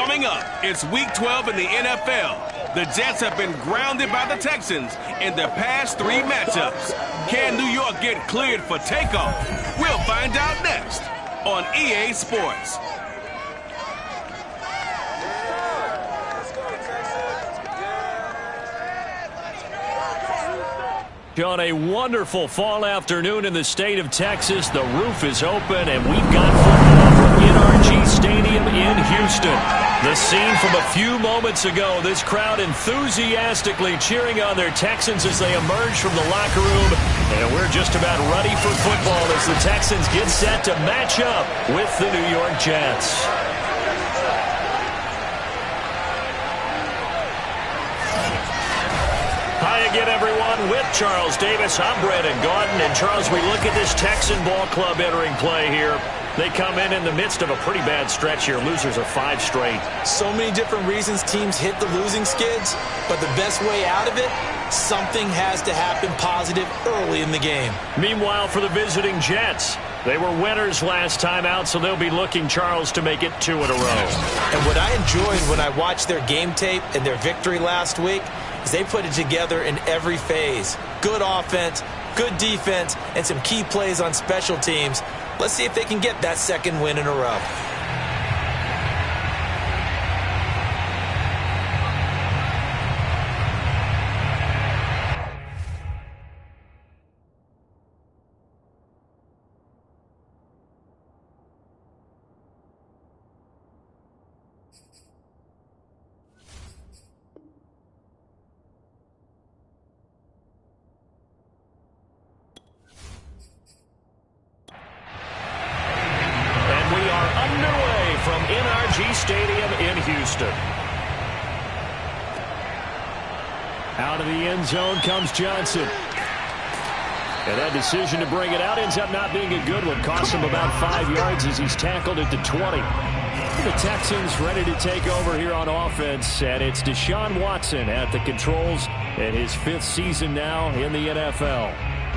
Coming up, it's Week 12 in the NFL. The Jets have been grounded by the Texans in the past 3 matchups. Can New York get cleared for takeoff? We'll find out next on EA Sports. On a wonderful fall afternoon in the state of Texas, the roof is open, and we've got football from NRG Stadium in Houston. The scene from a few moments ago, this crowd enthusiastically cheering on their Texans as they emerge from the locker room. And we're just about ready for football as the Texans get set to match up with the New York Jets. Hi again, everyone. With Charles Davis, I'm Brandon Gaudin. And, Charles, we look at this Texan ball club entering play here. They come in the midst of a pretty bad stretch here. Losers of 5 straight. So many different reasons teams hit the losing skids, but the best way out of it, something has to happen positive early in the game. Meanwhile, for the visiting Jets, they were winners last time out, so they'll be looking, Charles, to make it 2 in a row. And what I enjoyed when I watched their game tape and their victory last week is they put it together in every phase. Good offense, good defense, and some key plays on special teams. Let's see if they can get that 2nd win in a row. Stadium in Houston. Out of the end zone comes Johnson. And that decision to bring it out ends up not being a good one. Costs him about 5 yards as he's tackled at the 20. The Texans ready to take over here on offense, and it's Deshaun Watson at the controls in his 5th season now in the NFL.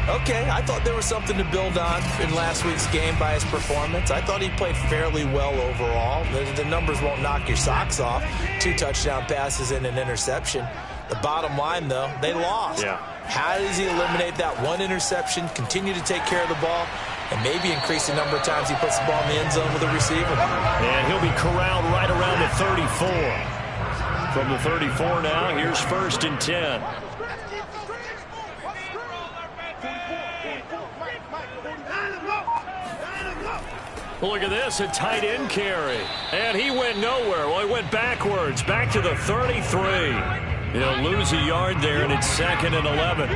Okay, I thought there was something to build on in last week's game by his performance. I thought he played fairly well overall. The numbers won't knock your socks off. 2 touchdown passes and an interception. The bottom line, though, they lost. Yeah. How does he eliminate that 1 interception, continue to take care of the ball, and maybe increase the number of times he puts the ball in the end zone with a receiver? And he'll be corralled right around the 34. From the 34 now, here's 1st and 10. Look at this, a tight end carry. And he went nowhere. Well, he went backwards, back to the 33. He'll lose a yard there, and it's 2nd and 11.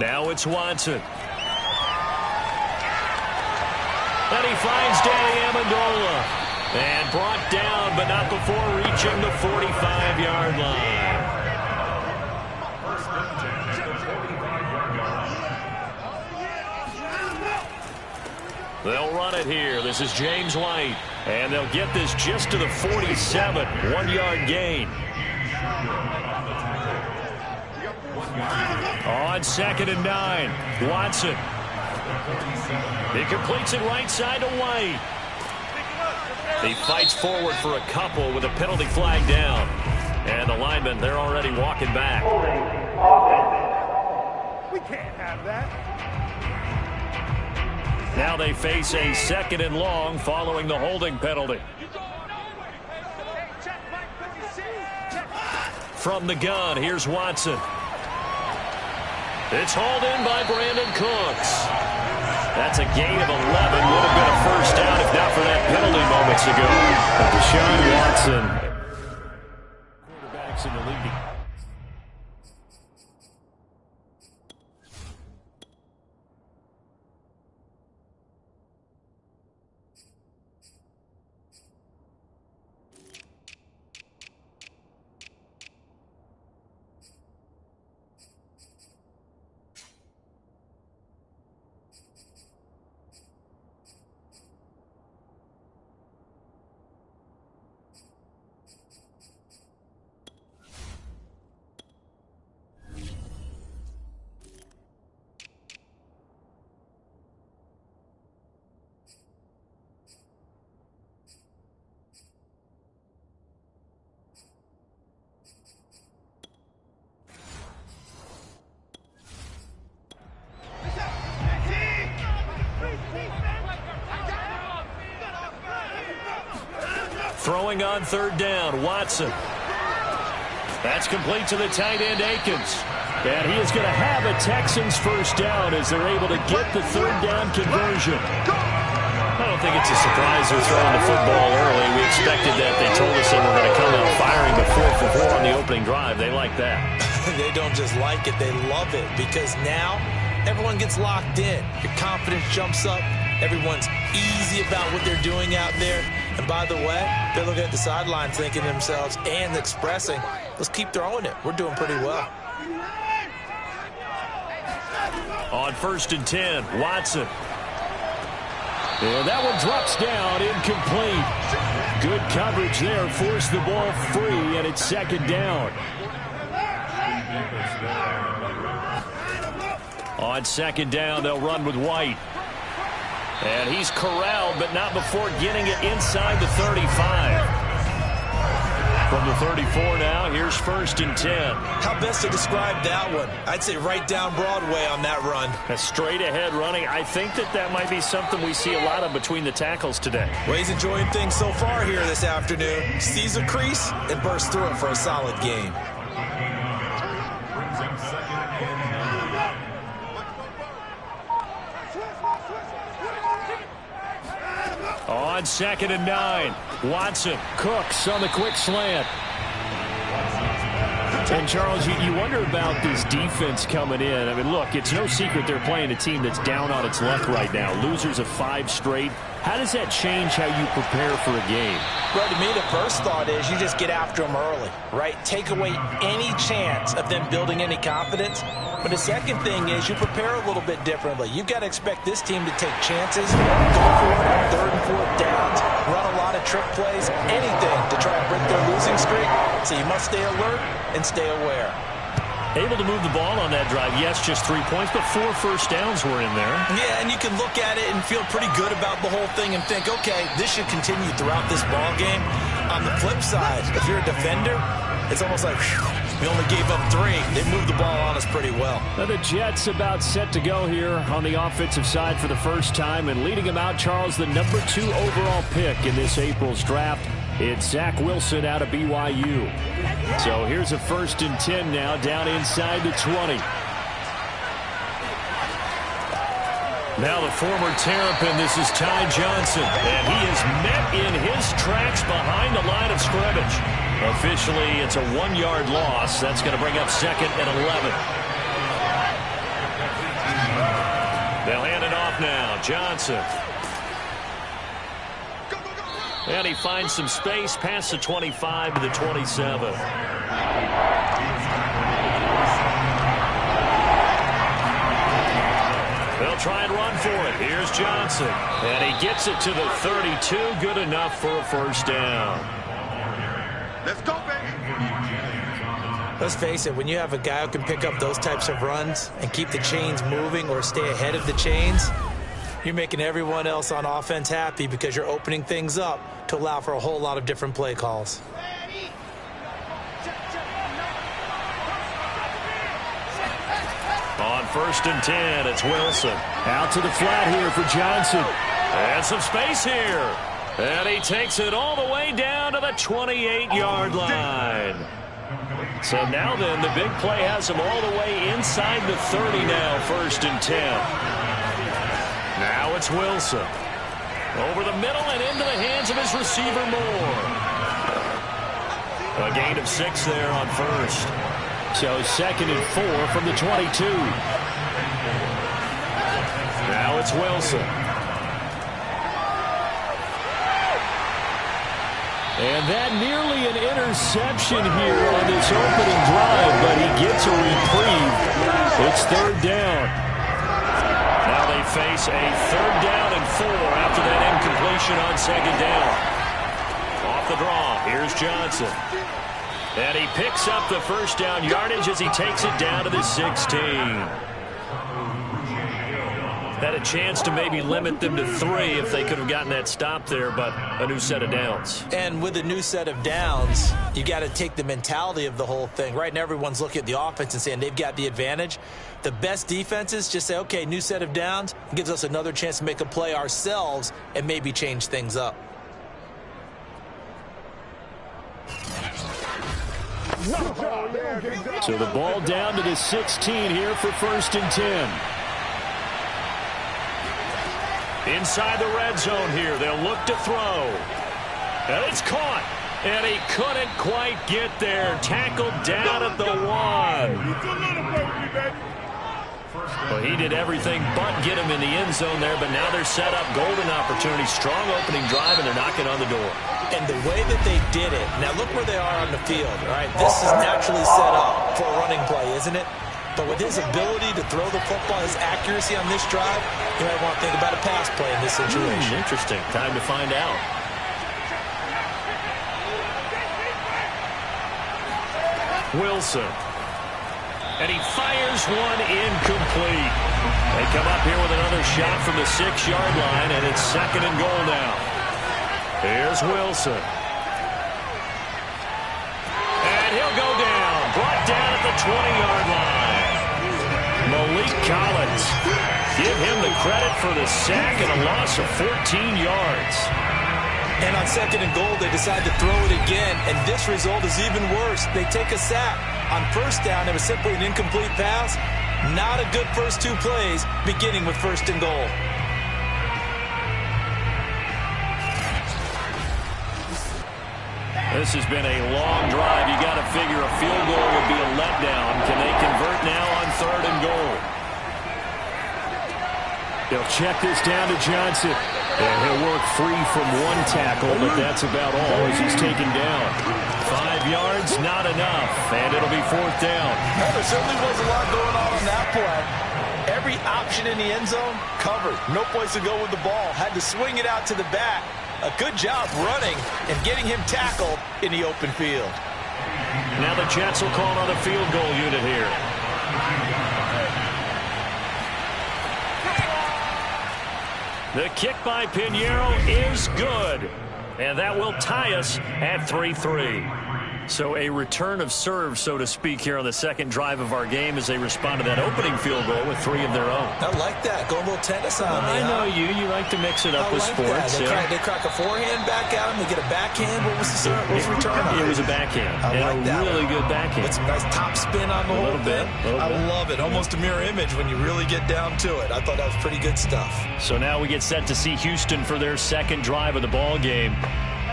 Now it's Watson. And he finds Danny Amendola. And brought down, but not before reaching the 45-yard line. They'll run it here. This is James White. And they'll get this just to the 47. 1-yard gain. On 2nd and 9, Watson. He completes it right side to White. He fights forward for a couple with a penalty flag down. And the linemen, they're already walking back. We can't have that. Now they face a 2nd and long following the holding penalty. From the gun, here's Watson. It's hauled in by Brandon Cooks. That's a gain of 11. Would have been a 1st down if not for that penalty moments ago. But Deshaun Watson, quarterbacks in the league. Throwing on third down, Watson. That's complete to the tight end, Akins. And he is going to have a Texans first down as they're able to get the third down conversion. I don't think it's a surprise they're throwing the football early. We expected that. They told us they were going to come out firing the 4 for 4 on the opening drive. They like that. They don't just like it, they love it, because now everyone gets locked in. Your confidence jumps up. Everyone's easy about what they're doing out there. And by the way, they're looking at the sideline thinking to themselves and expressing, let's keep throwing it. We're doing pretty well. On 1st and 10, Watson. And that one drops down, incomplete. Good coverage there, forced the ball free, and it's second down. On second down, they'll run with White. And he's corralled, but not before getting it inside the 35. From the 34 now, here's 1st and 10. How best to describe that one? I'd say right down Broadway on that run. A straight-ahead running. I think that might be something we see a lot of between the tackles today. Well, he's enjoying things so far here this afternoon. Sees a crease and bursts through it for a solid game. On 2nd and 9, Watson. Cooks on the quick slant. And, Charles, you wonder about this defense coming in. I mean, look, it's no secret they're playing a team that's down on its luck right now. Losers of 5 straight. How does that change how you prepare for a game? Well, to me, the first thought is you just get after them early, right? Take away any chance of them building any confidence. But the second thing is you prepare a little bit differently. You've got to expect this team to take chances, go for it on 3rd and 4th downs, run a lot of trick plays, anything to try and break their losing streak. So you must stay alert and stay aware. Able to move the ball on that drive. Yes, just 3 points, but 4 first downs were in there. Yeah, and you can look at it and feel pretty good about the whole thing and think, okay, this should continue throughout this ball game. On the flip side, if you're a defender, it's almost like, whew, we only gave up 3. They moved the ball on us pretty well. Now the Jets about set to go here on the offensive side for the first time, and leading them out, Charles, the number 2 overall pick in this April's draft. It's Zach Wilson out of BYU. So here's a 1st and 10 now, down inside the 20. Now the former Terrapin, this is Ty Johnson, and he is met in his tracks behind the line of scrimmage. Officially, it's a 1-yard loss. That's going to bring up 2nd and 11. They'll hand it off now. Johnson. And he finds some space past the 25 to the 27. They'll try and run for it. Here's Johnson. And he gets it to the 32. Good enough for a first down. Let's go, baby. Let's face it, when you have a guy who can pick up those types of runs and keep the chains moving or stay ahead of the chains, you're making everyone else on offense happy because you're opening things up to allow for a whole lot of different play calls. On 1st and 10, it's Wilson. Out to the flat here for Johnson. And some space here. And he takes it all the way down to the 28-yard line. So now then, the big play has him all the way inside the 30 now, 1st and 10. Now it's Wilson. Over the middle and into the hands of his receiver Moore. A gain of 6 there on 1st. So 2nd and 4 from the 22. Now it's Wilson. And that nearly an interception here on this opening drive, but he gets a reprieve. It's 3rd down. Now they face a 3rd down and 4 after that incompletion on 2nd down. Off the draw, here's Johnson. And he picks up the first down yardage as he takes it down to the 16. Had a chance to maybe limit them to 3 if they could have gotten that stop there, but a new set of downs. And with a new set of downs, you got to take the mentality of the whole thing. Right now, everyone's looking at the offense and saying they've got the advantage. The best defenses just say, okay, new set of downs. It gives us another chance to make a play ourselves and maybe change things up. So the ball down to the 16 here for 1st and 10. Inside the red zone here. They'll look to throw. And it's caught. And he couldn't quite get there. Tackled down at the 1. Well, he did everything but get him in the end zone there, but now they're set up. Golden opportunity. Strong opening drive, and they're knocking on the door. And the way that they did it, now look where they are on the field. All right, this is naturally set up for a running play, isn't it? But with his ability to throw the football, his accuracy on this drive, you might want to think about a pass play in this situation. Interesting. Time to find out. Wilson. And he fires one incomplete. They come up here with another shot from the 6-yard line, and it's 2nd and goal now. Here's Wilson. And he'll go down. Brought down at the 20-yard line. Malik Collins. Give him the credit for the sack and a loss of 14 yards. And on 2nd and goal, they decide to throw it again, and this result is even worse. They take a sack. On 1st down, it was simply an incomplete pass. Not a good first 2 plays, beginning with 1st and goal. This has been a long drive. You got to figure a field goal would be a letdown. Can they convert now on 3rd and goal? They'll check this down to Johnson. And he'll work free from 1 tackle, but that's about all as he's taken down. 5 yards, not enough, and it'll be 4th down. Well, there certainly was a lot going on that play. Every option in the end zone covered. No place to go with the ball. Had to swing it out to the back. A good job running and getting him tackled in the open field. Now the Jets will call on a field goal unit here. The kick by Pinheiro is good. And that will tie us at 3-3. So a return of serve, so to speak, here on the 2nd drive of our game as they respond to that opening field goal with 3 of their own. I like that. Go a little tennis on me. I know you. You like to mix it up with sports. They crack a forehand back at him. They get a backhand. What was the return on? It was a backhand. I like that. Really good backhand. With some nice top spin on the whole thing. I love it. Almost a mirror image when you really get down to it. I thought that was pretty good stuff. So now we get set to see Houston for their 2nd drive of the ball game.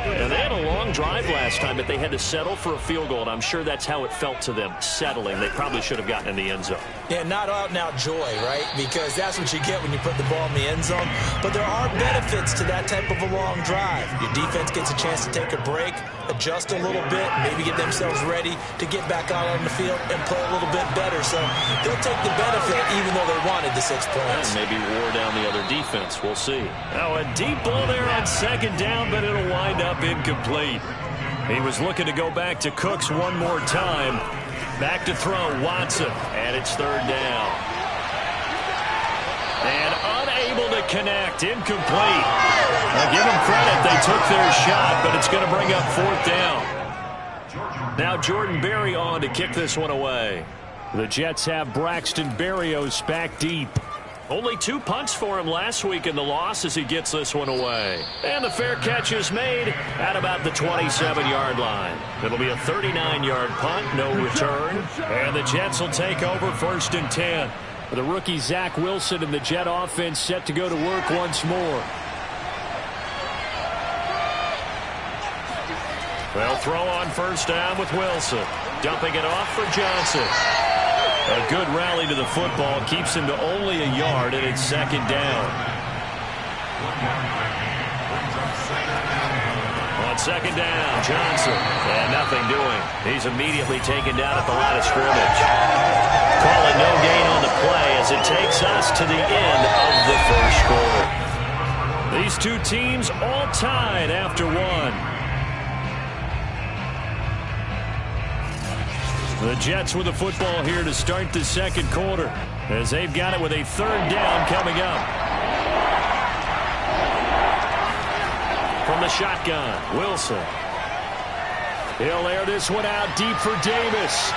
And they had a long drive last time, but they had to settle for a field goal, and I'm sure that's how it felt to them, settling. They probably should have gotten in the end zone. Yeah, not out-and-out joy, right? Because that's what you get when you put the ball in the end zone. But there are benefits to that type of a long drive. Your defense gets a chance to take a break, adjust a little bit, maybe get themselves ready to get back out on the field and play a little bit better. So they'll take the benefit even though they wanted the 6 points. And maybe wore down the other defense. We'll see. Now a deep ball there on 2nd down, but it'll wind up incomplete. He was looking to go back to Cooks one more time. Back to throw, Watson, and it's 3rd down. And unable to connect, incomplete. Now give them credit, they took their shot, but it's going to bring up 4th down. Now Jordan Berry on to kick this one away. The Jets have Braxton Berrios back deep. Only 2 punts for him last week in the loss as he gets this one away. And the fair catch is made at about the 27-yard line. It'll be a 39-yard punt, no return. And the Jets will take over 1st and 10. The rookie Zach Wilson and the Jet offense set to go to work once more. They'll throw on 1st down with Wilson. Dumping it off for Johnson. A good rally to the football keeps him to only a yard, and it's 2nd down. On 2nd down, Johnson. And nothing doing. He's immediately taken down at the line of scrimmage. Call it no gain on the play as it takes us to the end of the 1st quarter. These 2 teams all tied after 1. The Jets with the football here to start the 2nd quarter as they've got it with a 3rd down coming up. From the shotgun, Wilson. He'll air this one out deep for Davis.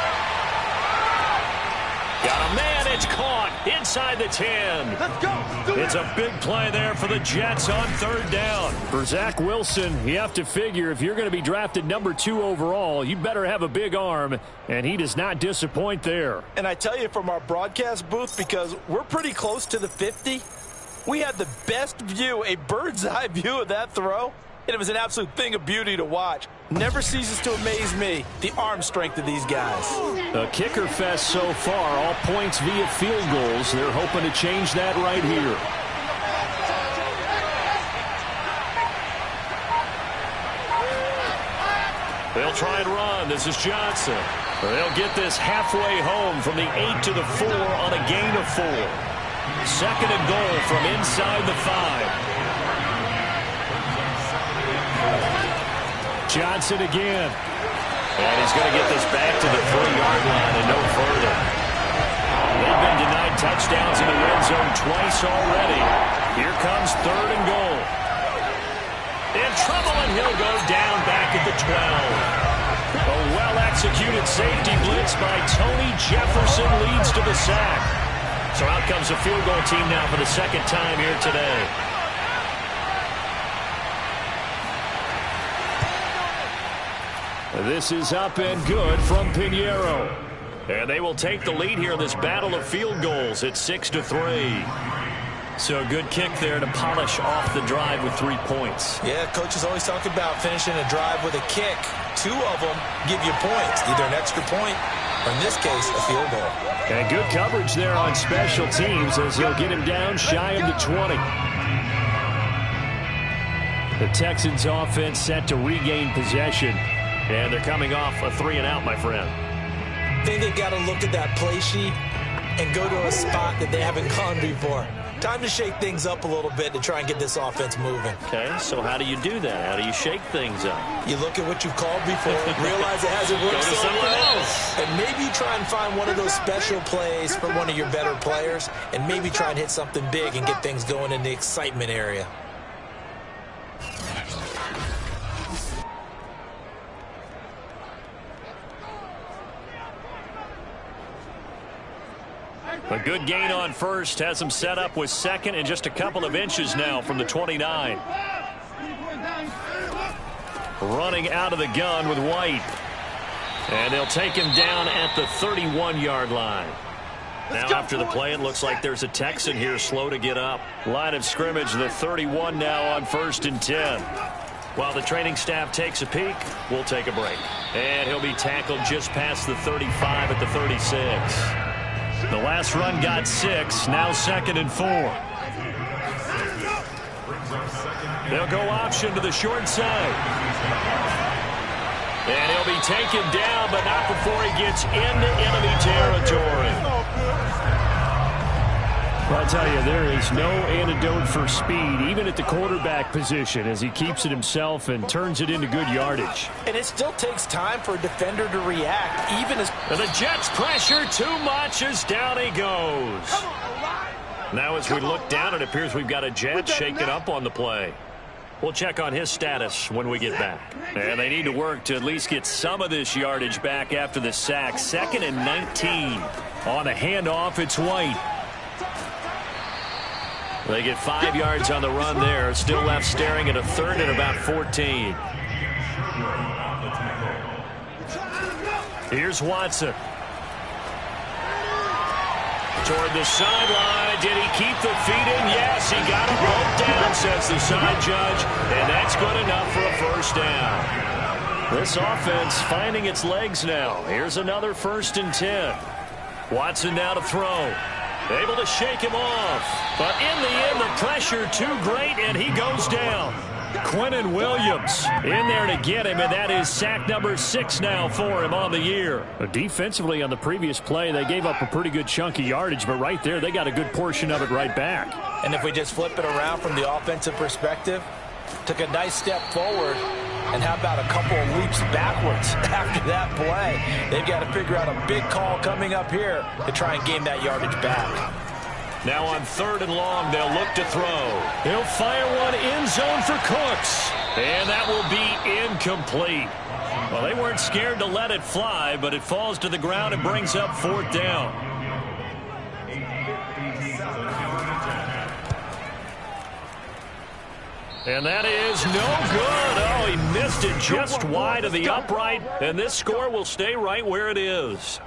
Got a man, it's caught inside the 10. Let's go. It's a big play there for the Jets on third down. For Zach Wilson, you have to figure if you're going to be drafted number 2 overall, you better have a big arm, and he does not disappoint there. And I tell you from our broadcast booth, because we're pretty close to the 50, we had the best view, a bird's eye view of that throw, and it was an absolute thing of beauty to watch. Never ceases to amaze me, the arm strength of these guys. A kicker fest so far, all points via field goals. They're hoping to change that right here. They'll try and run. This is Johnson. They'll get this halfway home from the 8 to the 4 on a gain of 4. Second and goal from inside the 5. Johnson again. And he's going to get this back to the 3-yard line and no further. They've been denied touchdowns in the red zone twice already. Here comes third and goal. In trouble, and he'll go down back at the 12. A well-executed safety blitz by Tony Jefferson leads to the sack. So out comes the field goal team now for the second time here today. This is up and good from Pinheiro. And they will take the lead here in this battle of field goals at 6-3. So a good kick there to polish off the drive with 3 points. Yeah, coaches always talk about finishing a drive with a kick. 2 of them give you points, either an extra point or, in this case, a field goal. And good coverage there on special teams as he'll get him down shy of the 20. The Texans offense set to regain possession. And they're coming off a 3-and-out, my friend. I think they've got to look at that play sheet and go to a spot that they haven't gone before. Time to shake things up a little bit to try and get this offense moving. Okay, so how do you do that? How do you shake things up? You look at what you've called before, realize it hasn't worked so well, and maybe try and find one of those special plays for one of your better players, and maybe try and hit something big and get things going in the excitement area. A good gain on first has him set up with second and just a couple of inches now from the 29. Running out of the gun with White. And they'll take him down at the 31-yard line. Now after the play, it looks like there's a Texan here slow to get up. Line of scrimmage, the 31 now on 1st and 10. While the training staff takes a peek, we'll take a break. And he'll be tackled just past the 35 at the 36. The last run got 6, now 2nd and 4. They'll go option to the short side. And he'll be taken down, but not before he gets into enemy territory. Well, I'll tell you, there is no antidote for speed, even at the quarterback position, as he keeps it himself and turns it into good yardage. And it still takes time for a defender to react, even as... And the Jets pressure too much as down he goes. Now as we look down, it appears we've got a Jet shaken up on the play. We'll check on his status when we get back. And they need to work to at least get some of this yardage back after the sack. 2nd and 19. On the handoff, it's White. They get 5 yards on the run there. Still left staring at a 3rd and about 14. Here's Watson. Toward the sideline. Did he keep the feet in? Yes, he got him both down, says the side judge. And that's good enough for a 1st down. This offense finding its legs now. Here's another 1st and 10. Watson now to throw. Able to shake him off. But in the end, the pressure too great, and he goes down. Quinnen Williams in there to get him, and that is sack number 6 now for him on the year. Defensively on the previous play, they gave up a pretty good chunk of yardage, but right there, they got a good portion of it right back. And if we just flip it around from the offensive perspective, took a nice step forward, and how about a couple of leaps backwards after that play? They've got to figure out a big call coming up here to try and gain that yardage back. Now on 3rd and long, they'll look to throw. He'll fire one end zone for Cooks. And that will be incomplete. Well, they weren't scared to let it fly, but it falls to the ground and brings up 4th down. And that is no good. Oh, he missed it just wide of the upright, and this score will stay right where it is.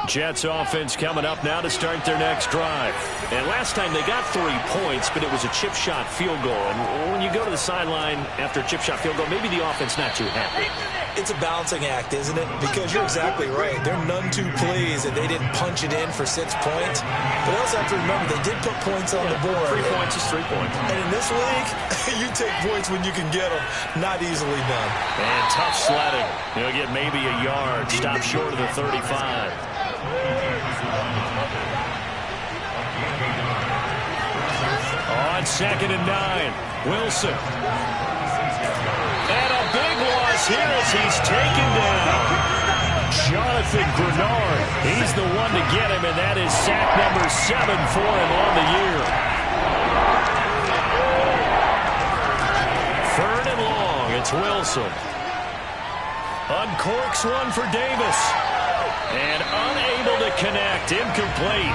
Jets offense coming up now to start their next drive. And last time they got 3 points, but it was a chip shot field goal. And when you go to the sideline after a chip shot field goal, maybe the offense not too happy. It's a balancing act, isn't it? Because you're exactly right. They're none too pleased that they didn't punch it in for 6 points. But also have to remember, they did put points on the board. 3 points is 3 points. And in this league, you take points when you can get them. Not easily done. And tough sledding. He'll get maybe a yard. Stop short of the 35. On 2nd and 9, Wilson. And a big loss here as he's taken down. Jonathan Grenard. He's the one to get him, and that is sack number 7 for him on the year. 3rd and long, it's Wilson. Uncorks one for Davis. And unable to connect, incomplete.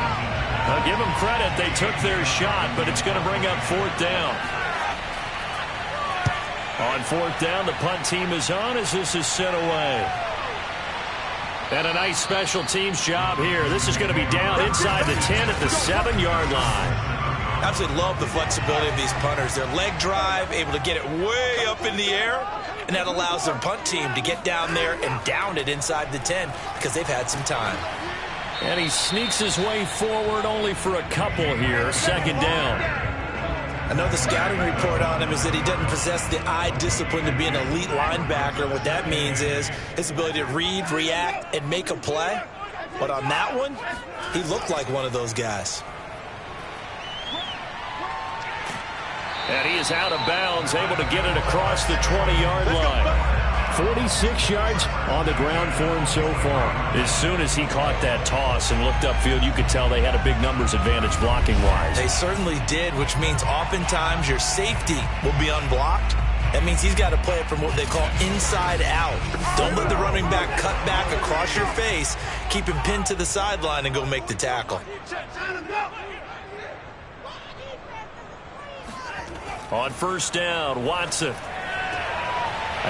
I'll give them credit, they took their shot, but it's going to bring up 4th down. On 4th down, the punt team is on as this is sent away. And a nice special teams job here. This is going to be down inside the 10 at the 7-yard line. Absolutely love the flexibility of these punters. Their leg drive, able to get it way up in the air, and that allows their punt team to get down there and down it inside the 10 because they've had some time. And he sneaks his way forward only for a couple here. 2nd down. I know the scouting report on him is that he doesn't possess the eye discipline to be an elite linebacker. What that means is his ability to read, react, and make a play. But on that one, he looked like one of those guys. And he is out of bounds, able to get it across the 20-yard line. 46 yards on the ground for him so far. As soon as he caught that toss and looked upfield, you could tell they had a big numbers advantage blocking-wise. They certainly did, which means oftentimes your safety will be unblocked. That means he's got to play it from what they call inside out. Don't let the running back cut back across your face. Keep him pinned to the sideline and go make the tackle. On 1st down, Watson.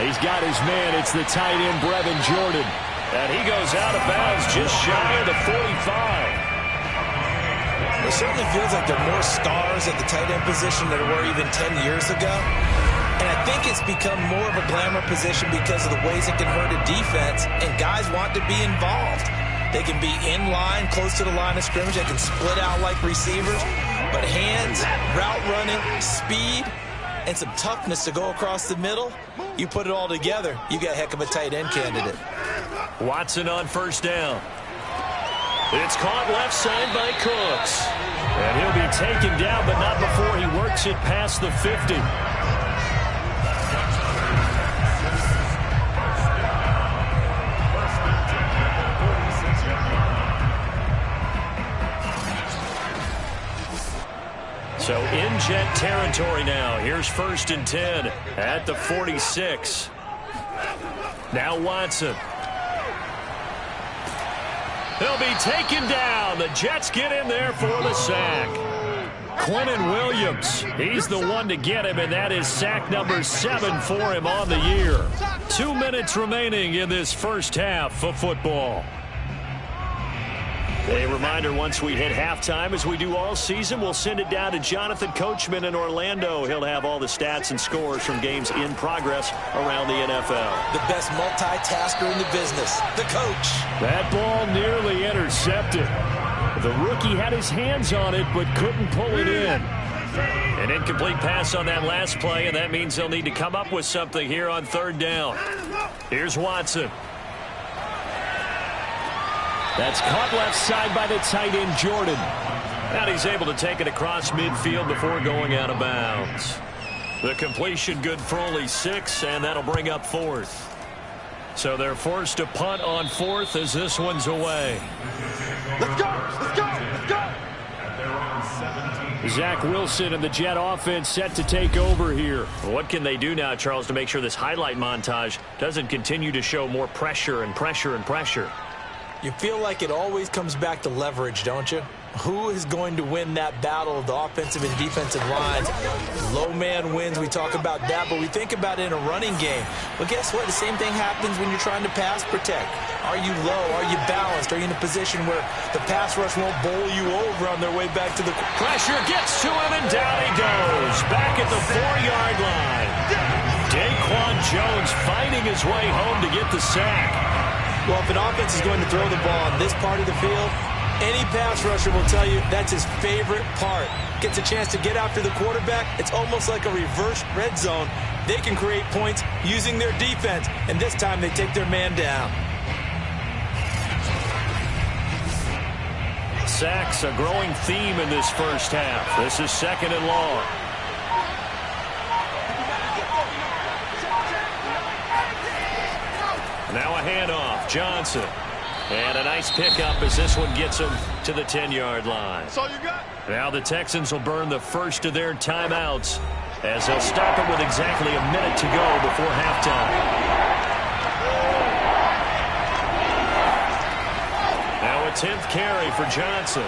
He's got his man. It's the tight end, Brevin Jordan. And he goes out of bounds just shy of the 45. It certainly feels like there are more stars at the tight end position than there were even 10 years ago. And I think it's become more of a glamour position because of the ways it can hurt a defense, and guys want to be involved. They can be in line, close to the line of scrimmage. They can split out like receivers. But hands, route running, speed, and some toughness to go across the middle, you put it all together, you got a heck of a tight end candidate. Watson on 1st down. It's caught left side by Cooks. And he'll be taken down, but not before he works it past the 50. So in Jet territory now. Here's 1st and 10 at the 46. Now Watson. He'll be taken down. The Jets get in there for the sack. Quinnen Williams, he's the one to get him, and that is sack number 7 for him on the year. 2 minutes remaining in this first half of football. A reminder, once we hit halftime, as we do all season, we'll send it down to Jonathan Coachman in Orlando. He'll have all the stats and scores from games in progress around the NFL. The best multitasker in the business, the coach. That ball nearly intercepted. The rookie had his hands on it, but couldn't pull it in. An incomplete pass on that last play, and that means they'll need to come up with something here on 3rd down. Here's Watson. That's caught left side by the tight end, Jordan. And he's able to take it across midfield before going out of bounds. The completion good for only 6, and that'll bring up 4th. So they're forced to punt on 4th as this one's away. Let's go! Let's go! Let's go! Zach Wilson and the Jet offense set to take over here. What can they do now, Charles, to make sure this highlight montage doesn't continue to show more pressure and pressure and pressure? You feel like it always comes back to leverage, don't you? Who is going to win that battle of the offensive and defensive lines? Low man wins. We talk about that, but we think about it in a running game. Well, guess what? The same thing happens when you're trying to pass protect. Are you low? Are you balanced? Are you in a position where the pass rush won't bowl you over on their way back to the... Pressure gets to him, and down he goes. Back at the 4-yard line. Daquan Jones fighting his way home to get the sack. Well, if an offense is going to throw the ball on this part of the field, any pass rusher will tell you that's his favorite part. Gets a chance to get after the quarterback. It's almost like a reverse red zone. They can create points using their defense, and this time they take their man down. Sacks a growing theme in this first half. This is 2nd and long. Now a handoff. Johnson. And a nice pickup as this one gets him to the 10-yard line. That's all you got. Now the Texans will burn the first of their timeouts as they'll stop it with exactly a minute to go before halftime. Now a 10th carry for Johnson.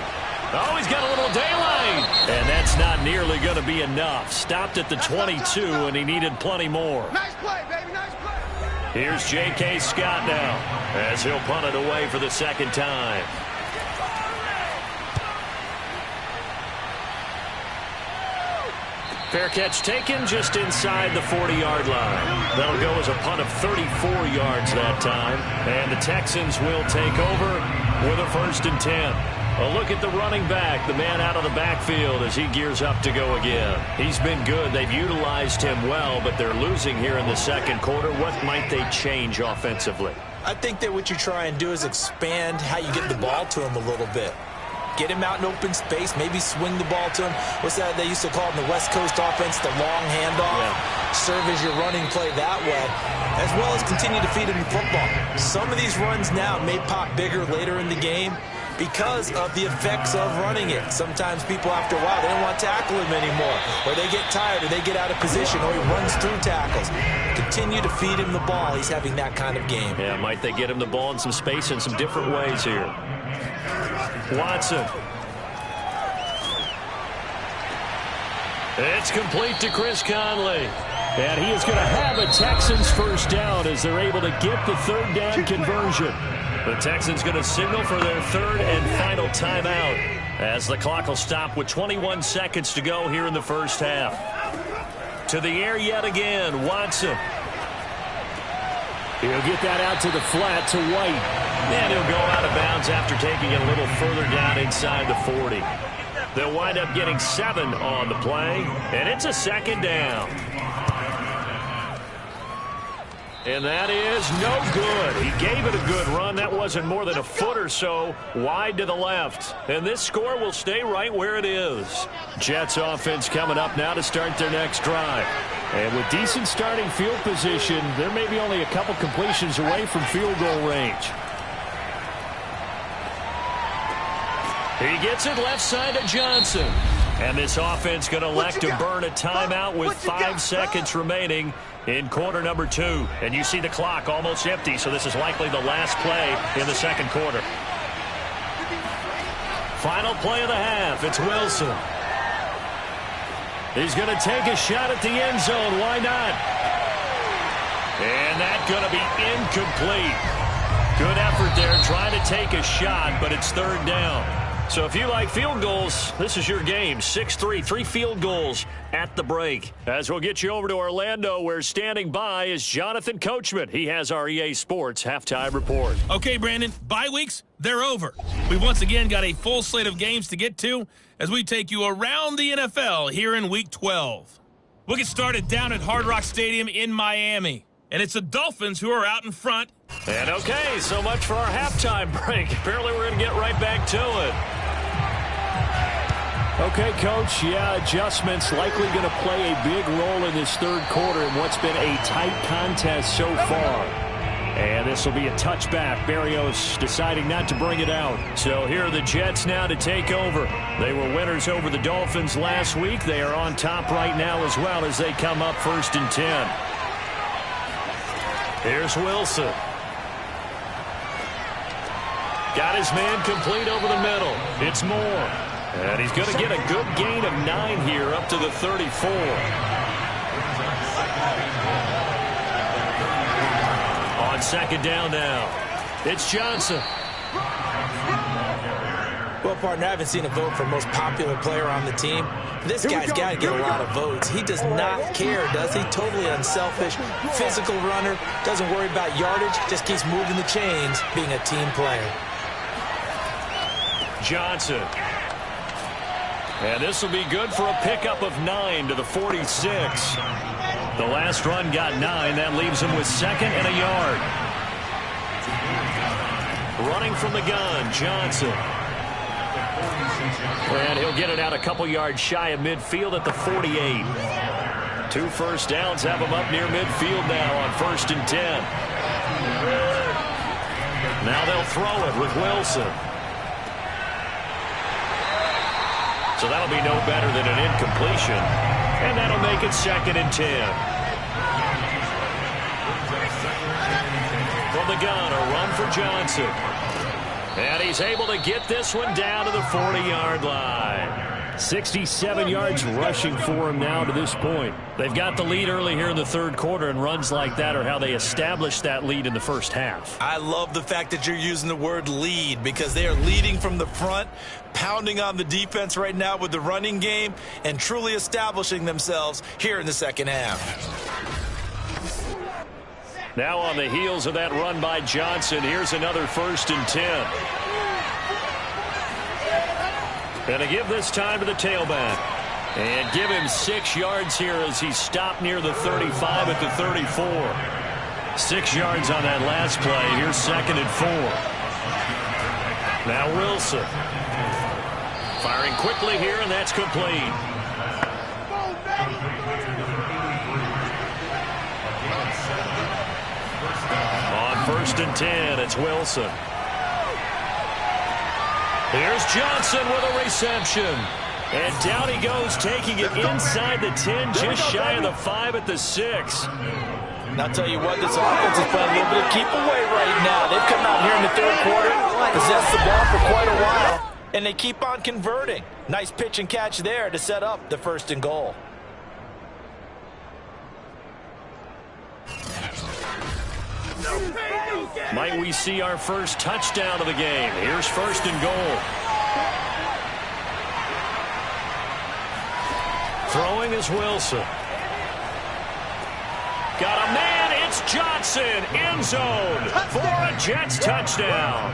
Oh, he's got a little daylight. And that's not nearly going to be enough. Stopped at the 22, and he needed plenty more. Nice play, baby, nice play. Here's J.K. Scott now as he'll punt it away for the second time. Fair catch taken just inside the 40-yard line. That'll go as a punt of 34 yards that time. And the Texans will take over with a 1st and 10. A look at the running back, the man out of the backfield as he gears up to go again. He's been good. They've utilized him well, but they're losing here in the second quarter. What might they change offensively? I think that what you try and do is expand how you get the ball to him a little bit. Get him out in open space, maybe swing the ball to him. What's that they used to call it in the West Coast offense, the long handoff? Yeah. Serve as your running play that way, as well as continue to feed him the football. Some of these runs now may pop bigger later in the game because of the effects of running it. Sometimes people, after a while, they don't want to tackle him anymore, or they get tired, or they get out of position, or he runs through tackles. Continue to feed him the ball. He's having that kind of game. Yeah, might they get him the ball in some space in some different ways here. Watson. It's complete to Chris Conley. And he is going to have a Texans first down as they're able to get the 3rd down conversion. The Texans going to signal for their 3rd and final timeout as the clock will stop with 21 seconds to go here in the first half. To the air yet again, Watson. He'll get that out to the flat to White. And he'll go out of bounds after taking it a little further down inside the 40. They'll wind up getting 7 on the play, and it's a 2nd down. And that is no good. He gave it a good run. That wasn't more than a foot or so wide to the left. And this score will stay right where it is. Jets offense coming up now to start their next drive. And with decent starting field position, they're maybe only a couple completions away from field goal range. He gets it left side to Johnson. And this offense going to elect to burn a timeout with 5 seconds remaining in quarter number 2. And you see the clock almost empty, so this is likely the last play in the second quarter. Final play of the half. It's Wilson. He's going to take a shot at the end zone. Why not? And that's going to be incomplete. Good effort there trying to take a shot, but it's 3rd down. So if you like field goals, this is your game. 6-3, 3 field goals at the break. As we'll get you over to Orlando, where standing by is Jonathan Coachman. He has our EA Sports halftime report. Okay, Brandon, bye weeks, they're over. We've once again got a full slate of games to get to as we take you around the NFL here in Week 12. We'll get started down at Hard Rock Stadium in Miami. And it's the Dolphins who are out in front. And okay, so much for our halftime break. Apparently we're going to get right back to it. Okay, Coach, adjustments likely going to play a big role in this 3rd quarter in what's been a tight contest so far. And this will be a touchback. Berrios deciding not to bring it out. So here are the Jets now to take over. They were winners over the Dolphins last week. They are on top right now as well as they come up 1st and 10. Here's Wilson. Got his man complete over the middle. It's Moore. And he's going to get a good gain of 9 here up to the 34. On second down now, it's Johnson. Well, partner, I haven't seen a vote for most popular player on the team. This guy's got to get a lot of votes. He does not care, does he? Totally unselfish, physical runner, doesn't worry about yardage, just keeps moving the chains, being a team player. Johnson. And this will be good for a pickup of 9 to the 46. The last run got 9. That leaves him with 2nd and a yard. Running from the gun, Johnson. And he'll get it out a couple yards shy of midfield at the 48. 2 first downs have him up near midfield now on 1st and 10. Now they'll throw it with Wilson. So that'll be no better than an incompletion. And that'll make it 2nd and 10. From the gun, a run for Johnson. And he's able to get this one down to the 40-yard line. 67 yards rushing for him now to this point. They've got the lead early here in the third quarter, and runs like that are how they established that lead in the first half. I love the fact that you're using the word lead, because they are leading from the front, pounding on the defense right now with the running game, and truly establishing themselves here in the second half. Now on the heels of that run by Johnson, here's another 1st and 10. Going to give this time to the tailback. And give him 6 yards here as he stopped near the 35 at the 34. 6 yards on that last play. Here's 2nd and 4. Now Wilson. Firing quickly here, and that's complete. On 1st and 10, it's Wilson. Here's Johnson with a reception. And down he goes, taking it inside the 10, just shy of the 5 at the 6. And I'll tell you what, this offense is playing a little bit of keep away right now. They've come out here in the third quarter, possessed the ball for quite a while, and they keep on converting. Nice pitch and catch there to set up the 1st and goal. Might we see our first touchdown of the game? Here's 1st and goal. Throwing is Wilson. Got a man, it's Johnson, end zone for a Jets touchdown.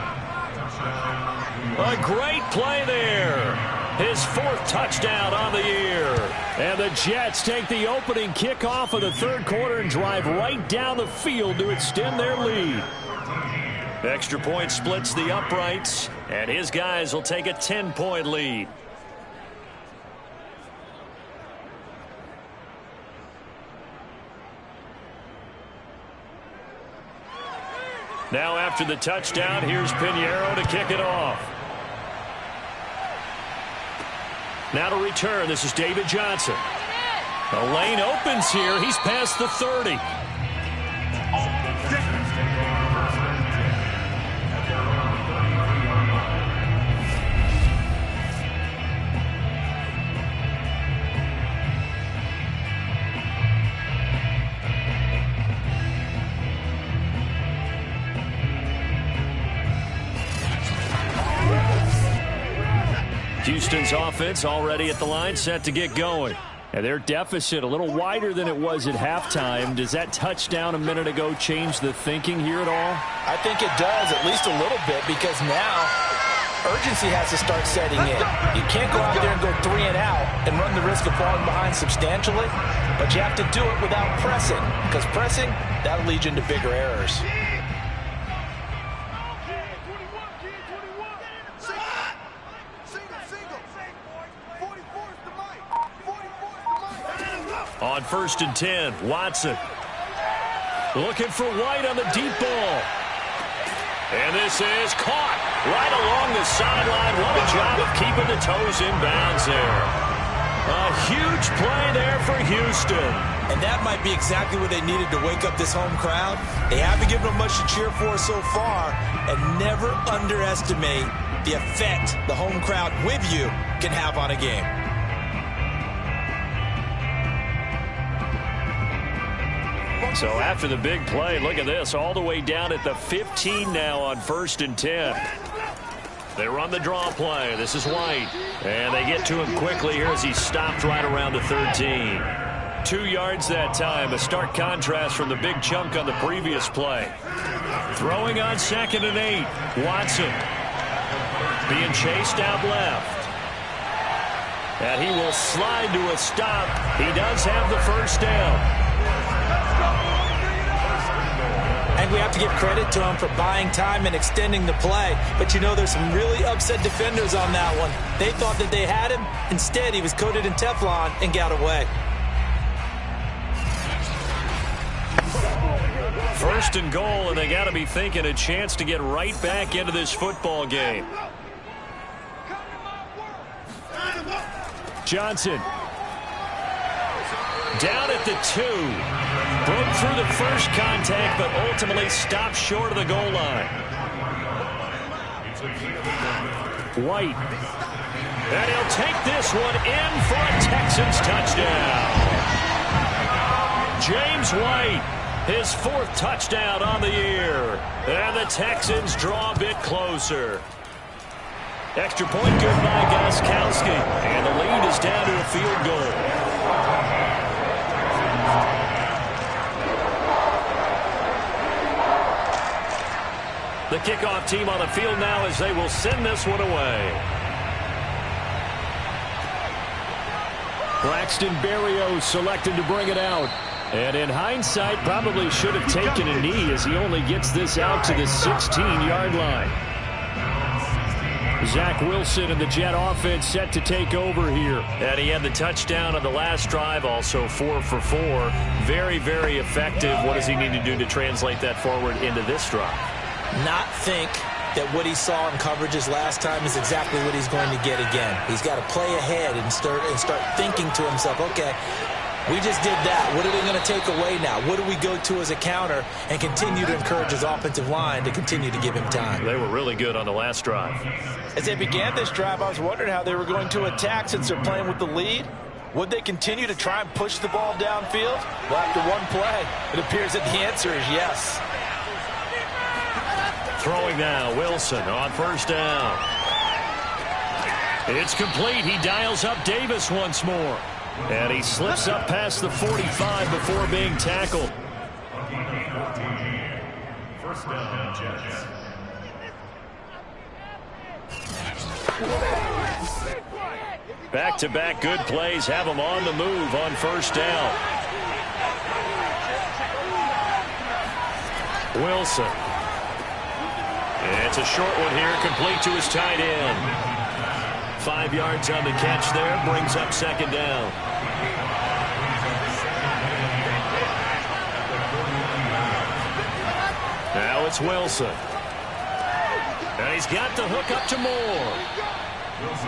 A great play there. His 4th touchdown on the year. And the Jets take the opening kickoff of the third quarter and drive right down the field to extend their lead. Extra point splits the uprights, and his guys will take a 10-point lead. Now after the touchdown, here's Pinheiro to kick it off. Now to return, this is David Johnson. The lane opens here. He's past the 30. Houston's offense already at the line, set to get going. And their deficit a little wider than it was at halftime. Does that touchdown a minute ago change the thinking here at all? I think it does, at least a little bit, because now urgency has to start setting in. You can't go out there and go 3 and out and run the risk of falling behind substantially, but you have to do it without pressing, because pressing, that'll lead you into bigger errors. On 1st and 10, Watson. Looking for White on the deep ball. And this is caught right along the sideline. What a job of keeping the toes in bounds there. A huge play there for Houston. And that might be exactly what they needed to wake up this home crowd. They haven't given them much to cheer for so far, and never underestimate the effect the home crowd with you can have on a game. So after the big play, look at this, all the way down at the 15 now on 1st and 10. They run the draw play. This is White. And they get to him quickly here as he stopped right around the 13. 2 yards that time, a stark contrast from the big chunk on the previous play. Throwing on 2nd and 8, Watson. Being chased out left. And he will slide to a stop. He does have the first down. And we have to give credit to him for buying time and extending the play. But you know, there's some really upset defenders on that one. They thought that they had him. Instead, he was coated in Teflon and got away. 1st and goal, and they got to be thinking a chance to get right back into this football game. Johnson. Down at the 2. Broke through the first contact, but ultimately stopped short of the goal line. White. And he'll take this one in for a Texans touchdown. James White, his 4th touchdown on the year. And the Texans draw a bit closer. Extra point good by Gostkowski. And the lead is down to a field goal. The kickoff team on the field now as they will send this one away. Braxton Berrios selected to bring it out. And in hindsight, probably should have taken a knee as he only gets this out to the 16-yard line. Zach Wilson and the Jet offense set to take over here. And he had the touchdown on the last drive, also 4 for 4. Very, very effective. What does he need to do to translate that forward into this drive? Not think that what he saw in coverages last time is exactly what he's going to get again. He's got to play ahead and start thinking to himself, okay, we just did that. What are they going to take away now? What do we go to as a counter? And continue to encourage his offensive line to continue to give him time. They were really good on the last drive. As they began this drive, I was wondering how they were going to attack since they're playing with the lead. Would they continue to try and push the ball downfield? Well, after one play, it appears that the answer is yes. Throwing now, Wilson on 1st down. It's complete. He dials up Davis once more. And he slips up past the 45 before being tackled. 1st down, Jets. Back-to-back good plays have him on the move on 1st down. Wilson. It's a short one here, complete to his tight end. 5 yards on the catch there, brings up 2nd down. Now it's Wilson. And he's got the hook up to Moore. Let's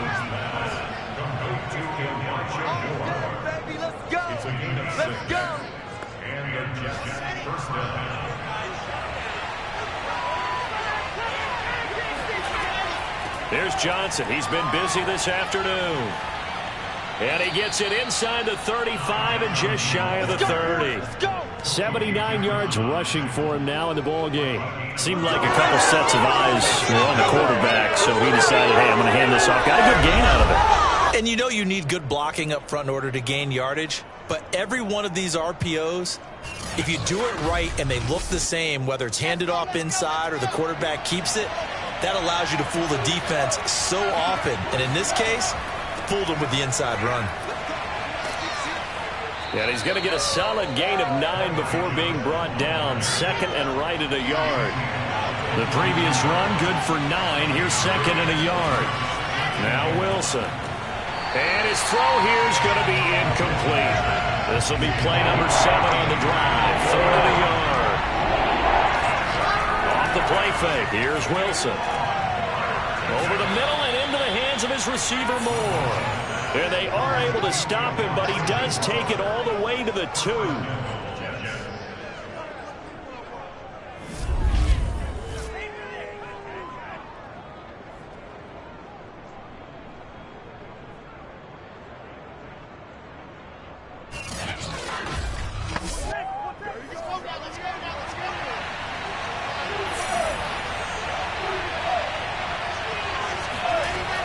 go. Let's go. And the Jets 1st down. There's Johnson. He's been busy this afternoon. And he gets it inside the 35 and just shy of the 30. 79 yards rushing for him now in the ball game. Seemed like a couple sets of eyes were on the quarterback, so he decided, hey, I'm going to hand this off. Got a good gain out of it. And you know you need good blocking up front in order to gain yardage, but every one of these RPOs, if you do it right and they look the same, whether it's handed off inside or the quarterback keeps it, that allows you to fool the defense so often. And in this case, fooled them with the inside run. And he's going to get a solid gain of 9 before being brought down. 2nd and right at a yard. The previous run, good for 9. Here's 2nd and a yard. Now Wilson. And his throw here is going to be incomplete. This will be play number 7 on the drive. 3rd and a yard. Off the play fake. Here's Wilson. Over the middle and into the hands of his receiver Moore. And they are able to stop him, but he does take it all the way to the 2.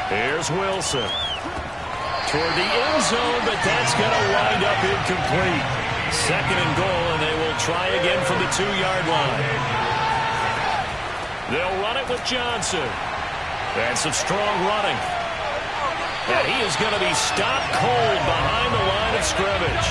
Here's Wilson. Toward the end zone, but that's going to wind up incomplete. 2nd and goal, and they will try again from the 2-yard line. They'll run it with Johnson. And some strong running. And he is going to be stopped cold behind the line of scrimmage.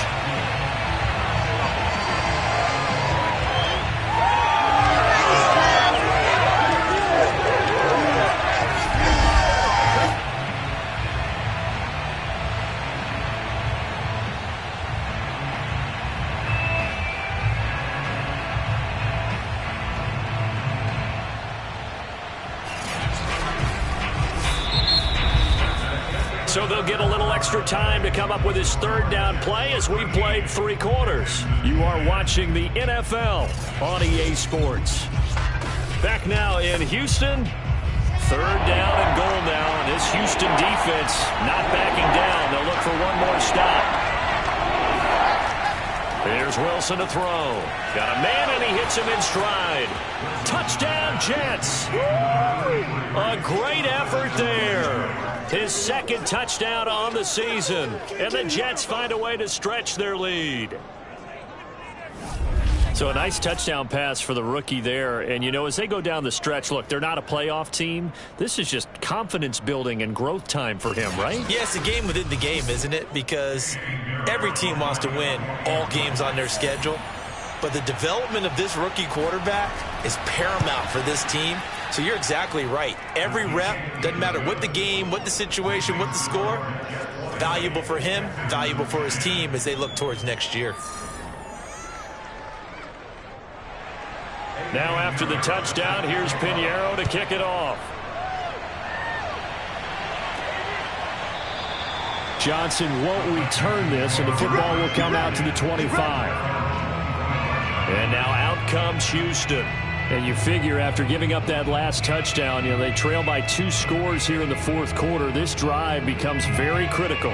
So they'll get a little extra time to come up with his 3rd down play as we've played 3 quarters. You are watching the NFL on EA Sports. Back now in Houston. 3rd down and goal now. And this Houston defense not backing down. They'll look for one more stop. Here's Wilson to throw. Got a man and he hits him in stride. Touchdown Jets. A great effort there. His 2nd touchdown on the season. And the Jets find a way to stretch their lead. So a nice touchdown pass for the rookie there. And, you know, as they go down the stretch, look, they're not a playoff team. This is just confidence building and growth time for him, right? Yeah, it's a game within the game, isn't it? Because every team wants to win all games on their schedule. But the development of this rookie quarterback is paramount for this team. So you're exactly right. Every rep, doesn't matter what the game, what the situation, what the score, valuable for him, valuable for his team as they look towards next year. Now after the touchdown, here's Pinheiro to kick it off. Johnson won't return this, and the football will come out to the 25. And now out comes Houston. And you figure after giving up that last touchdown, you know, they trail by 2 scores here in the 4th quarter. This drive becomes very critical.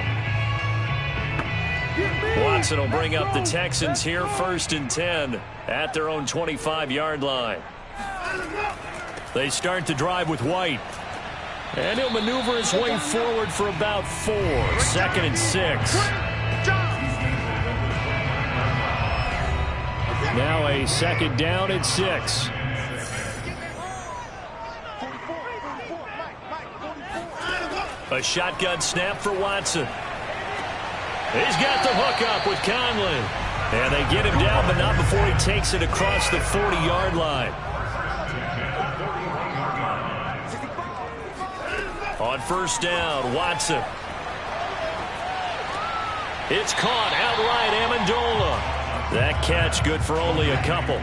Watson will bring up the Texans here 1st and 10 at their own 25-yard line. They start the drive with White. And he'll maneuver his way forward for about 4. 2nd and 6. Now a 2nd down and 6. A shotgun snap for Watson. He's got the hook up with Conley. And they get him down, but not before he takes it across the 40-yard line. On 1st down, Watson. It's caught outright, Amendola. That catch good for only a couple.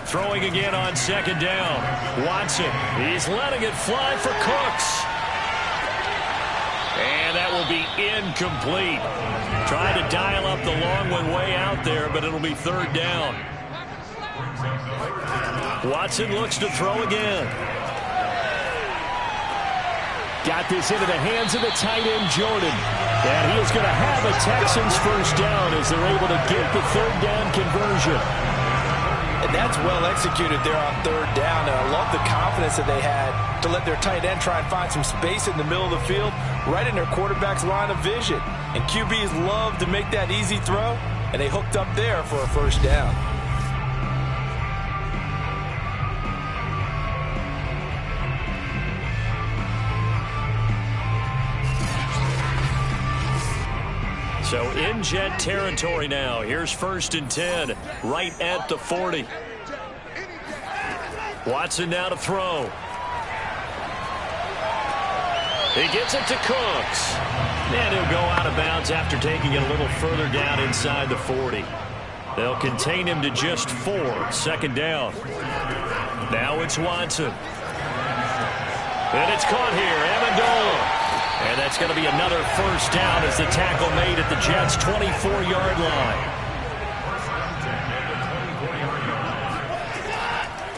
Throwing again on 2nd down. Watson, he's letting it fly for Cooks. And that will be incomplete. Trying to dial up the long one way out there, but it'll be 3rd down. Watson looks to throw again. Got this into the hands of the tight end, Jordan. And he is going to have a Texans 1st down as they're able to get the 3rd down conversion. And that's well executed there on 3rd down. And I love the confidence that they had to let their tight end try and find some space in the middle of the field, right in their quarterback's line of vision. And QBs love to make that easy throw, and they hooked up there for a 1st down. So in Jet territory now. Here's 1st and 10, right at the 40. Watson now to throw. He gets it to Cooks. And he'll go out of bounds after taking it a little further down inside the 40. They'll contain him to just 4. 2nd down. Now it's Watson. And it's caught here, Amendola. And that's going to be another first down as the tackle made at the Jets' 24-yard line.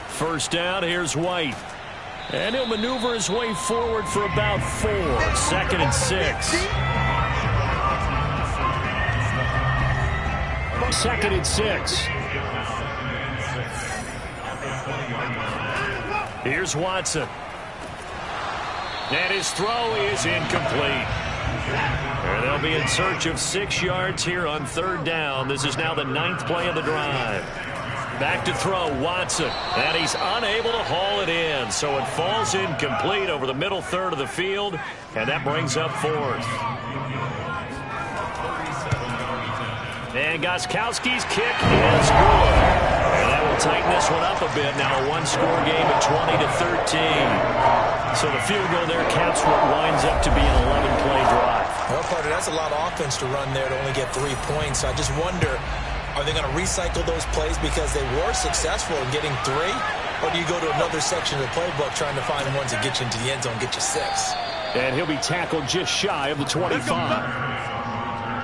First down, here's White. And he'll maneuver his way forward for about 4. 2nd and 6. 2nd and 6. Here's Watson. And his throw is incomplete. And they'll be in search of 6 yards here on 3rd down. This is now the 9th play of the drive. Back to throw, Watson. And he's unable to haul it in. So it falls incomplete over the middle third of the field. And that brings up 4th. And Gostkowski's kick is good. And that will tighten this one up a bit. Now a one-score game at 20-13. So the field goal there caps what winds up to be an 11-play drive. Well, Carter, that's a lot of offense to run there to only get 3 points. I just wonder, are they going to recycle those plays because they were successful in getting 3? Or do you go to another section of the playbook trying to find ones that get you into the end zone, get you 6? And he'll be tackled just shy of the 25.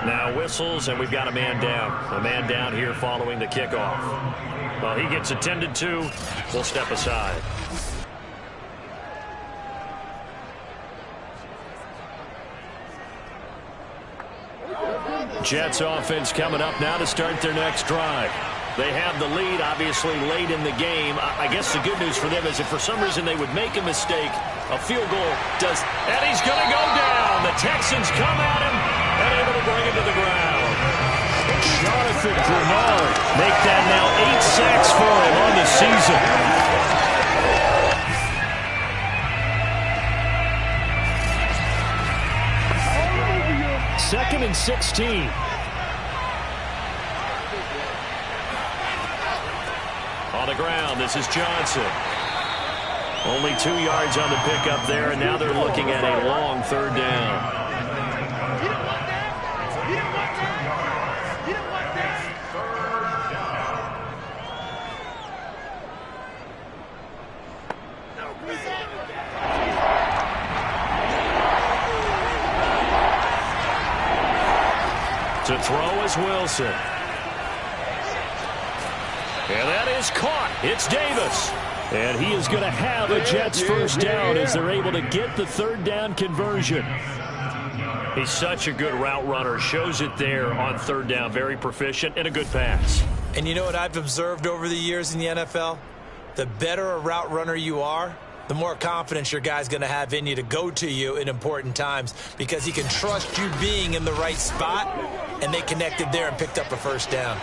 Now whistles, and we've got a man down. A man down here following the kickoff. Well, he gets attended to. We'll step aside. Jets offense coming up now to start their next drive. They have the lead, obviously, late in the game. I guess the good news for them is if for some reason they would make a mistake, a field goal does. And he's going to go down. The Texans come at him and able to bring him to the ground. Jonathan Bernard make that now 8 sacks for him on the season. 2nd and 16. On the ground, this is Johnson. Only 2 yards on the pickup there, and now they're looking at a long 3rd down. To throw is Wilson. And that is caught. It's Davis. And he is going to have a Jets first down as they're able to get the 3rd down conversion. He's such a good route runner. Shows it there on 3rd down. Very proficient and a good pass. And you know what I've observed over the years in the NFL? The better a route runner you are, the more confidence your guy's going to have in you to go to you in important times because he can trust you being in the right spot, and they connected there and picked up a first down.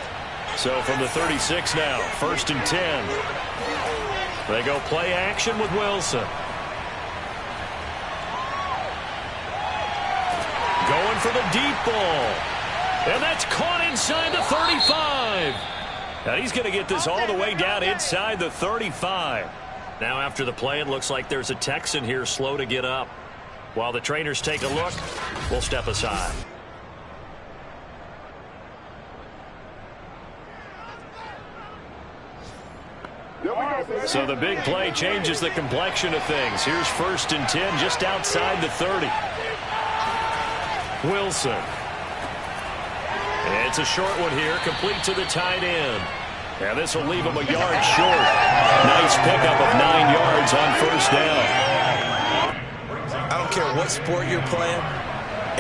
So from the 36 now, 1st and 10. They go play action with Wilson. Going for the deep ball. And that's caught inside the 35. And he's going to get this all the way down inside the 35. Now after the play, it looks like there's a Texan here slow to get up. While the trainers take a look, we'll step aside. So the big play changes the complexion of things. Here's 1st and 10 just outside the 30. Wilson. It's a short one here, complete to the tight end. And this will leave him a yard short. Nice pickup of 9 yards on 1st down. I don't care what sport you're playing.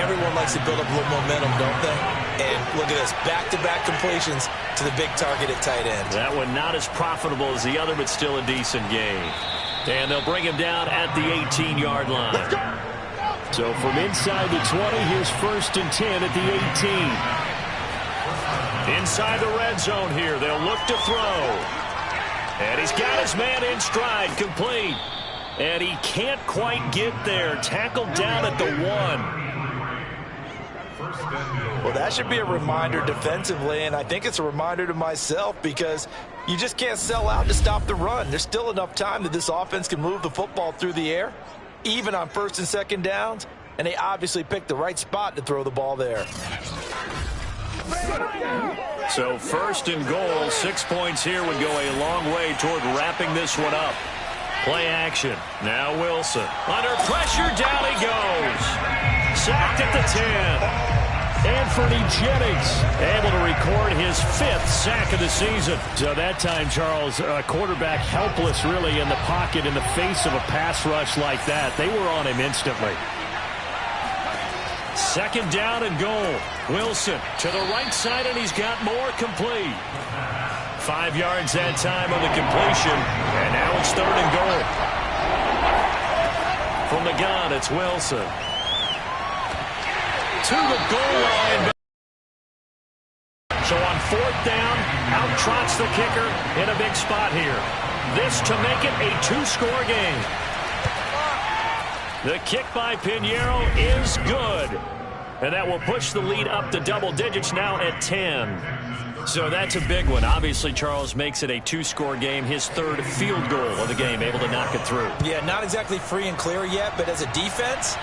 Everyone likes to build up a little momentum, don't they? And look at this, back-to-back completions to the big target at tight end. That one not as profitable as the other, but still a decent game. And they'll bring him down at the 18-yard line. So from inside the 20, here's 1st and 10 at the 18. Inside the red zone here, they'll look to throw. And he's got his man in stride, complete. And he can't quite get there. Tackled down at the 1. Well, that should be a reminder defensively, and I think it's a reminder to myself because you just can't sell out to stop the run. There's still enough time that this offense can move the football through the air, even on 1st and 2nd downs, and they obviously picked the right spot to throw the ball there. So 1st and goal, 6 points here would go a long way toward wrapping this one up. Play action. Now Wilson. Under pressure, down he goes. Sacked at the 10. Anthony Jennings able to record his 5th sack of the season. So that time, Charles, quarterback helpless really in the pocket in the face of a pass rush like that. They were on him instantly. Second down and goal. Wilson to the right side, and he's got more complete. 5 yards that time on the completion, and now it's 3rd and goal. From the gun, it's Wilson. To the goal line. So on 4th down, out trots the kicker in a big spot here. This to make it a 2-score game. The kick by Pinheiro is good. And that will push the lead up to double digits now at 10. So that's a big one. Obviously, Charles makes it a 2-score game. His 3rd field goal of the game, able to knock it through. Yeah, not exactly free and clear yet, but as a defense,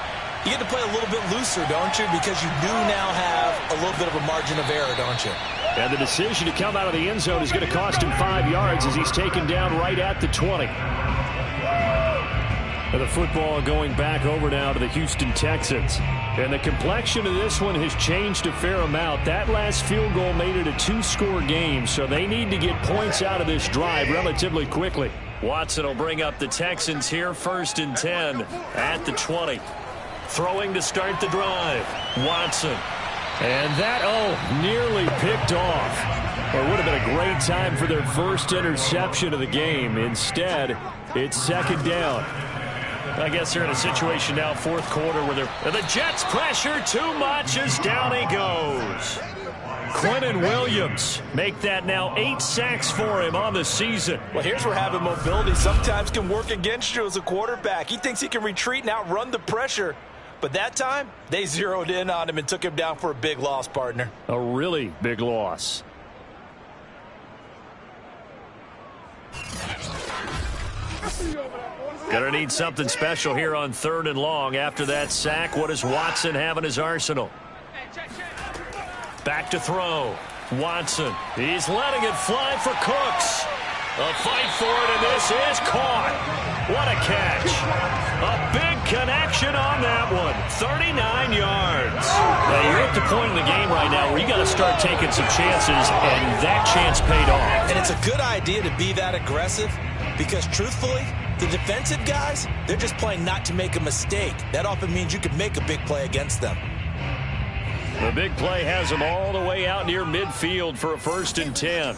you get to play a little bit looser, don't you? Because you do now have a little bit of a margin of error, don't you? And the decision to come out of the end zone is going to cost him 5 yards as he's taken down right at the 20. And the football going back over now to the Houston Texans. And the complexion of this one has changed a fair amount. That last field goal made it a 2-score game, so they need to get points out of this drive relatively quickly. Watson will bring up the Texans here, 1st and 10 at the 20. Throwing to start the drive. Watson. And that, nearly picked off. Or would have been a great time for their first interception of the game. Instead, it's 2nd down. I guess they're in a situation now, 4th quarter, where the Jets pressure too much as down he goes. Quentin Williams make that now 8 sacks for him on the season. Well, here's where having mobility sometimes can work against you as a quarterback. He thinks he can retreat and outrun the pressure. But that time, they zeroed in on him and took him down for a big loss, partner. A really big loss. Gonna need something special here on 3rd and long. After that sack, what does Watson have in his arsenal? Back to throw. Watson. He's letting it fly for Cooks. A fight for it, and this is caught. What a catch. A big connection on that one. 39 yards. Now, you're at the point in the game right now where you got to start taking some chances, and that chance paid off. And it's a good idea to be that aggressive because, truthfully, the defensive guys, they're just playing not to make a mistake. That often means you can make a big play against them. The big play has them all the way out near midfield for a 1st and 10.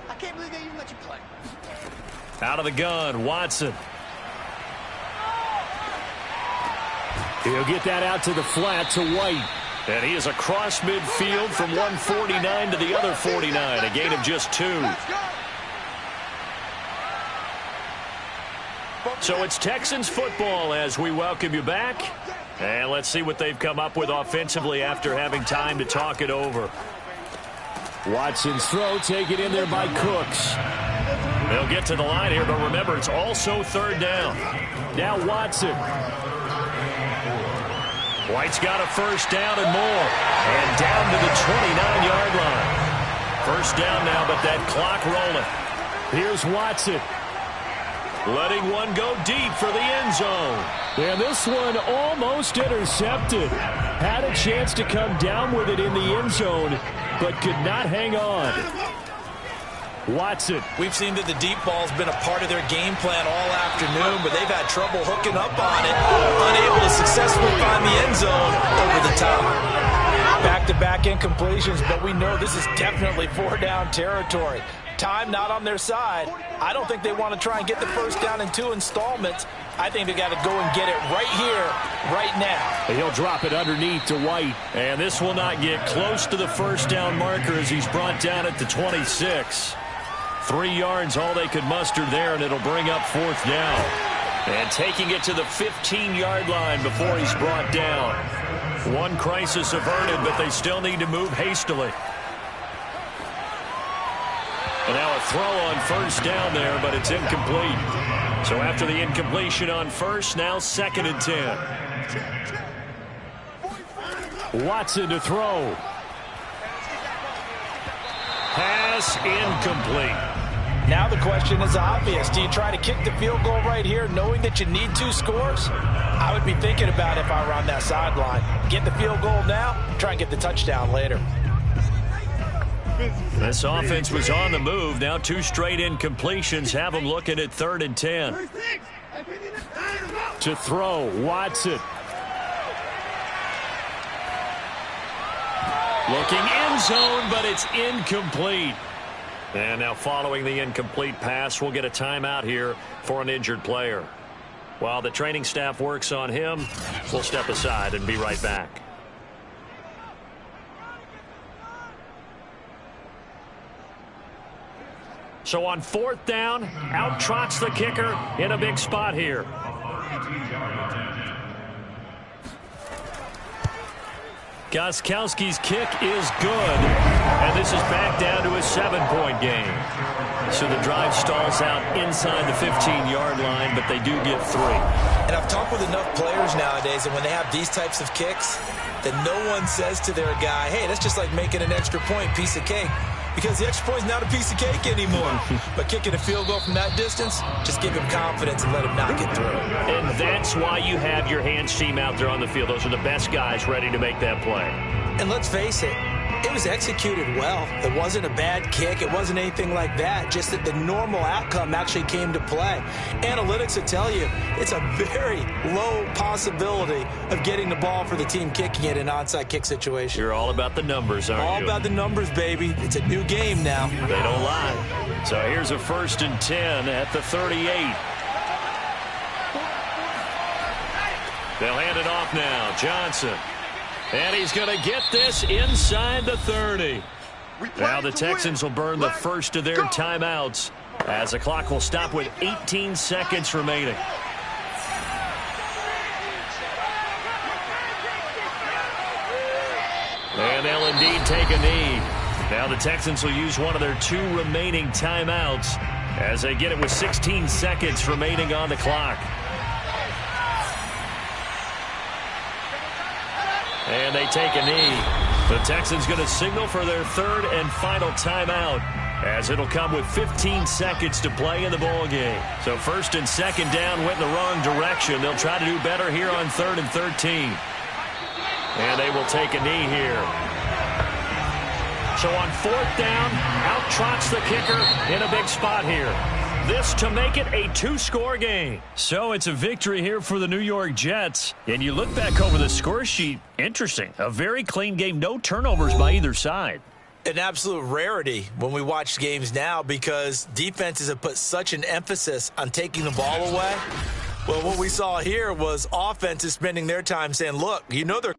I can't believe they even let you play. Out of the gun, Watson. He'll get that out to the flat to White. And he is across midfield from 149 to the other 49, a gain of just 2. So it's Texans football as we welcome you back. And let's see what they've come up with offensively after having time to talk it over. Watson's throw taken in there by Cooks. They'll get to the line here, but remember, it's also 3rd down. Now Watson. White's got a 1st down and more. And down to the 29-yard line. 1st down now, but that clock rolling. Here's Watson. Letting one go deep for the end zone. And this one almost intercepted. Had a chance to come down with it in the end zone, but could not hang on. Watson. We've seen that the deep ball's been a part of their game plan all afternoon, but they've had trouble hooking up on it, unable to successfully find the end zone over the top. Back-to-back incompletions, but we know this is definitely 4-down territory. Time not on their side. I don't think they want to try and get the 1st down in 2 installments. I think they got to go and get it right here, right now. He'll drop it underneath to White. And this will not get close to the 1st down marker as he's brought down at the 26. 3 yards, all they could muster there, and it'll bring up 4th down. And taking it to the 15-yard line before he's brought down. One crisis averted, but they still need to move hastily. And now a throw on 1st down there, but it's incomplete. So after the incompletion on 1st, now 2nd and 10. Watson to throw. Pass incomplete. Now the question is obvious. Do you try to kick the field goal right here knowing that you need 2 scores? I would be thinking about it if I were on that sideline. Get the field goal now, try and get the touchdown later. This offense was on the move. Now 2 straight incompletions have them looking at 3rd and 10. To throw, Watson. Looking end zone, but it's incomplete. And now following the incomplete pass, we'll get a timeout here for an injured player. While the training staff works on him, we'll step aside and be right back. So on 4th down, out trots the kicker in a big spot here. Gostkowski's kick is good, and this is back down to a 7-point game. So the drive stalls out inside the 15-yard line, but they do get 3. And I've talked with enough players nowadays, and when they have these types of kicks, that no one says to their guy, hey, that's just like making an extra point, piece of cake. Because the extra point is not a piece of cake anymore. But kicking a field goal from that distance, just give him confidence and let him knock it through. And that's why you have your hands team out there on the field. Those are the best guys ready to make that play. And let's face it, it was executed well. It wasn't a bad kick. It wasn't anything like that. Just that the normal outcome actually came to play. Analytics will tell you it's a very low possibility of getting the ball for the team kicking it in an onside kick situation. You're all about the numbers, aren't you? All about the numbers, baby. It's a new game now. They don't lie. So here's a 1st and 10 at the 38. They'll hand it off now. Johnson. And he's going to get this inside the 30. Now the Texans will burn the first of their timeouts as the clock will stop with 18 seconds remaining. And they'll indeed take a knee. Now the Texans will use one of their 2 remaining timeouts as they get it with 16 seconds remaining on the clock. And they take a knee. The Texans going to signal for their 3rd and final timeout as it'll come with 15 seconds to play in the ball game. So 1st and 2nd down went in the wrong direction. They'll try to do better here on 3rd and 13. And they will take a knee here. So on 4th down, out trots the kicker in a big spot here. This to make it a 2-score game. So it's a victory here for the New York Jets. And you look back over the score sheet, interesting. A very clean game, no turnovers by either side. An absolute rarity when we watch games now because defenses have put such an emphasis on taking the ball away. Well, what we saw here was offenses spending their time saying, look, you know they're